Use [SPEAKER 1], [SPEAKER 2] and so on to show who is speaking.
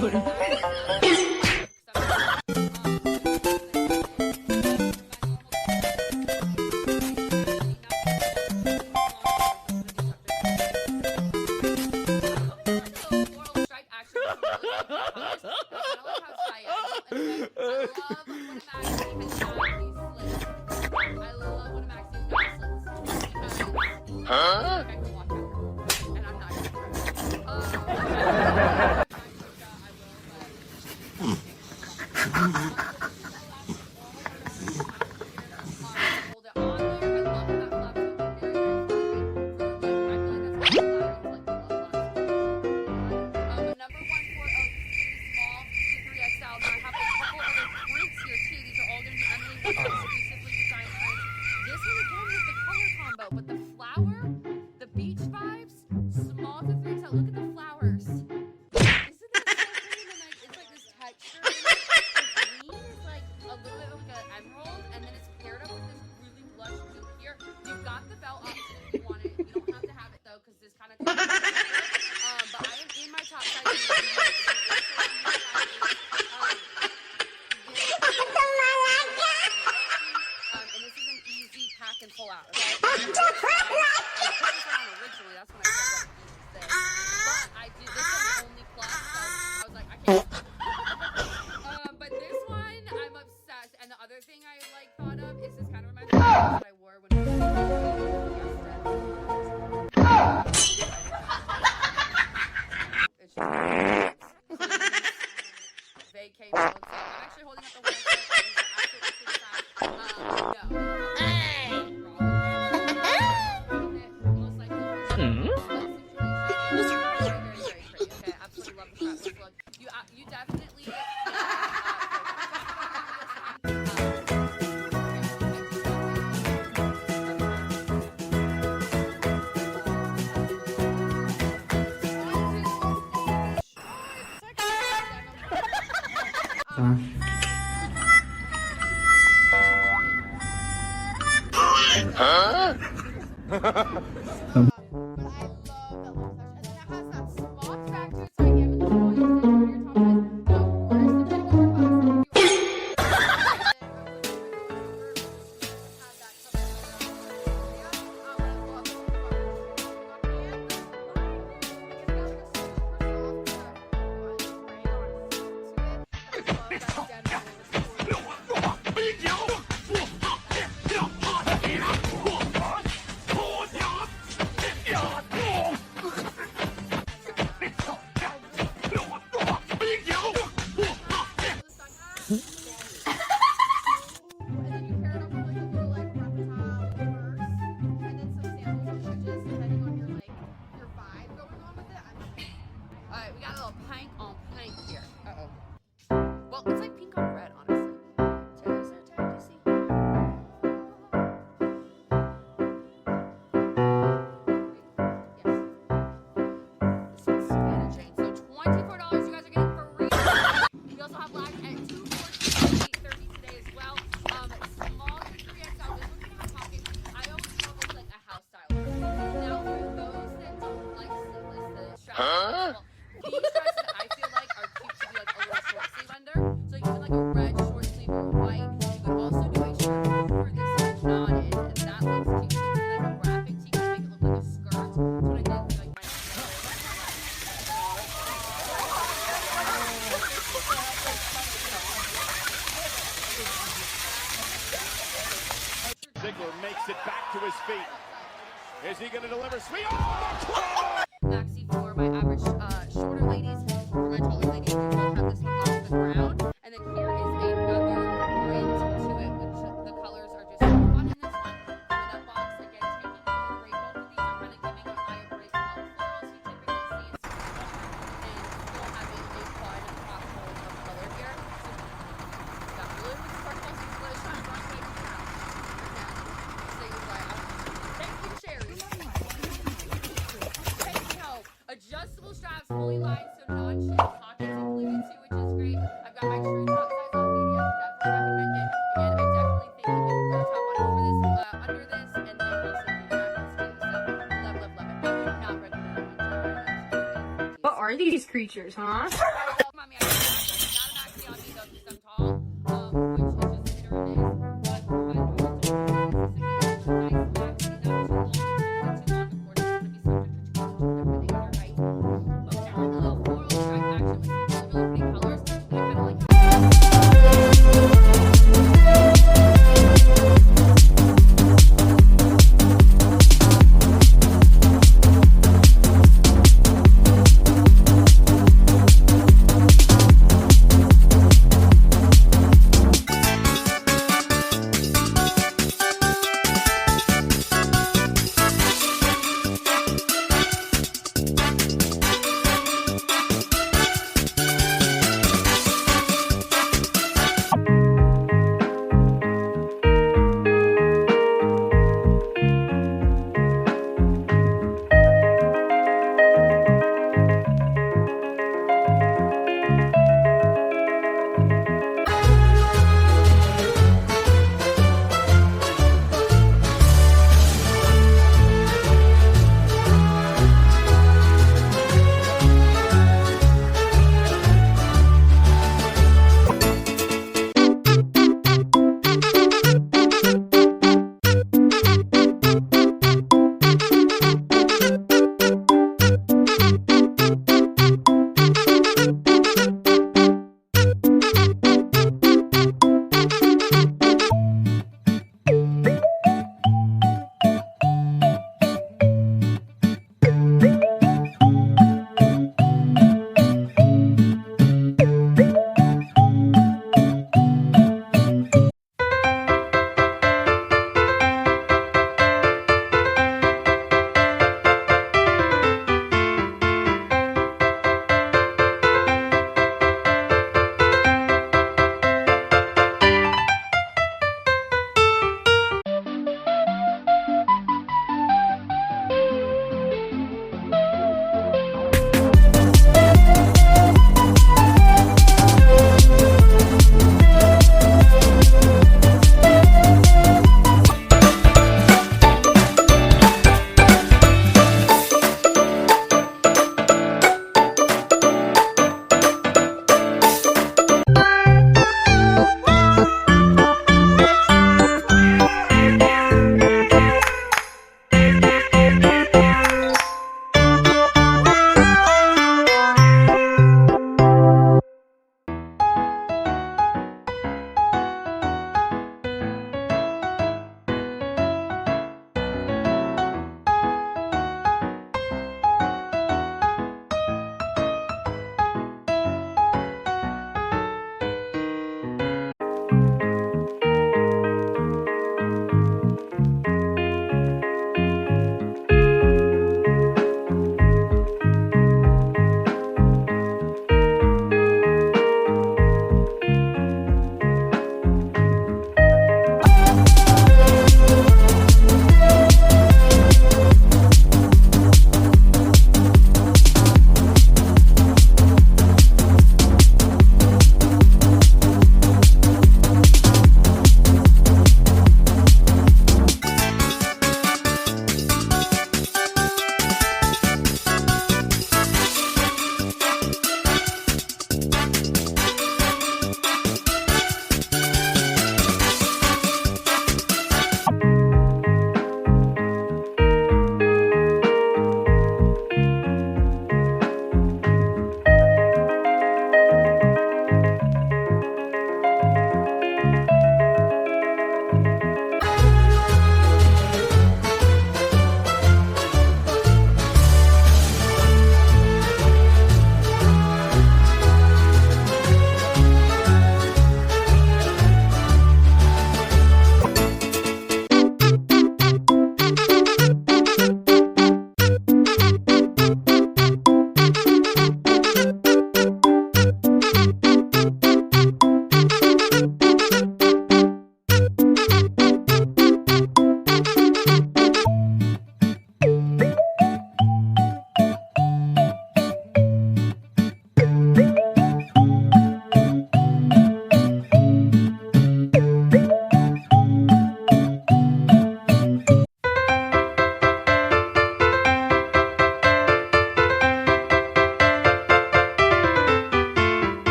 [SPEAKER 1] Huh?
[SPEAKER 2] But the flower, the beach vibes, small to 3XL. Look at the flowers. Isn't that so pretty? And like, it's like this texture. The green is like a little bit like an emerald, and then it's paired up with this really lush blue here. You've got the belt option if you want it. You don't have to have it though, because this kind of. But I am in my top size. And this is an easy pack and pull out. Okay? I put this on originally. That's when I said what to use this. But I do this is the only plus. So I was like, I can't. But this one, I'm obsessed. And the other thing I like thought of is this kind of reminds me of the that I wore when we were it's just vacay mode. So I'm actually holding up the one. You definitely
[SPEAKER 1] Huh? Alright, we got a little pink on pink here. Uh-oh. Well, it's like pink on red, honestly. Is there time to see? Yes. This is Savannah Jane. So $24 you guys are getting for free. We also have black at $214.30 today as well. Small to 3XL. This one's in my pocket. I always call this like a house style. Now, for those that don't like sleeveless, the strap. Huh?
[SPEAKER 2] These dresses I feel like are cute to be like a little short sleeve under. So even like a red short sleeve or white. You could also do a shirt for this like knotted, and that looks cute. You can do like a graphic tee to make it look like a skirt. That's what I did with like my
[SPEAKER 3] Ziggler makes it back to his feet. Is he going to deliver sweet? Oh,
[SPEAKER 2] maxi for my average shorter ladies. For my taller ladies, we will have this one off the ground. And then here is another print to it, which the colors are just so fun in this one. And that box, again, taking a great. Both of these are kind of giving our eye a break from all the florals you typically see. And still having a fun possible of color here. So got blue with sparkles, blue shine, black, white, brown. So you like, thank you, Cherry. Adjustable straps, fully lined, so non-shoe pockets included too, which is great. I've got my true top size on medium, definitely recommend it. And I definitely think you can throw a top on over this, under this, and then also do jackets too. So love, love, love it. I would not recommend it.
[SPEAKER 4] What are these creatures, huh?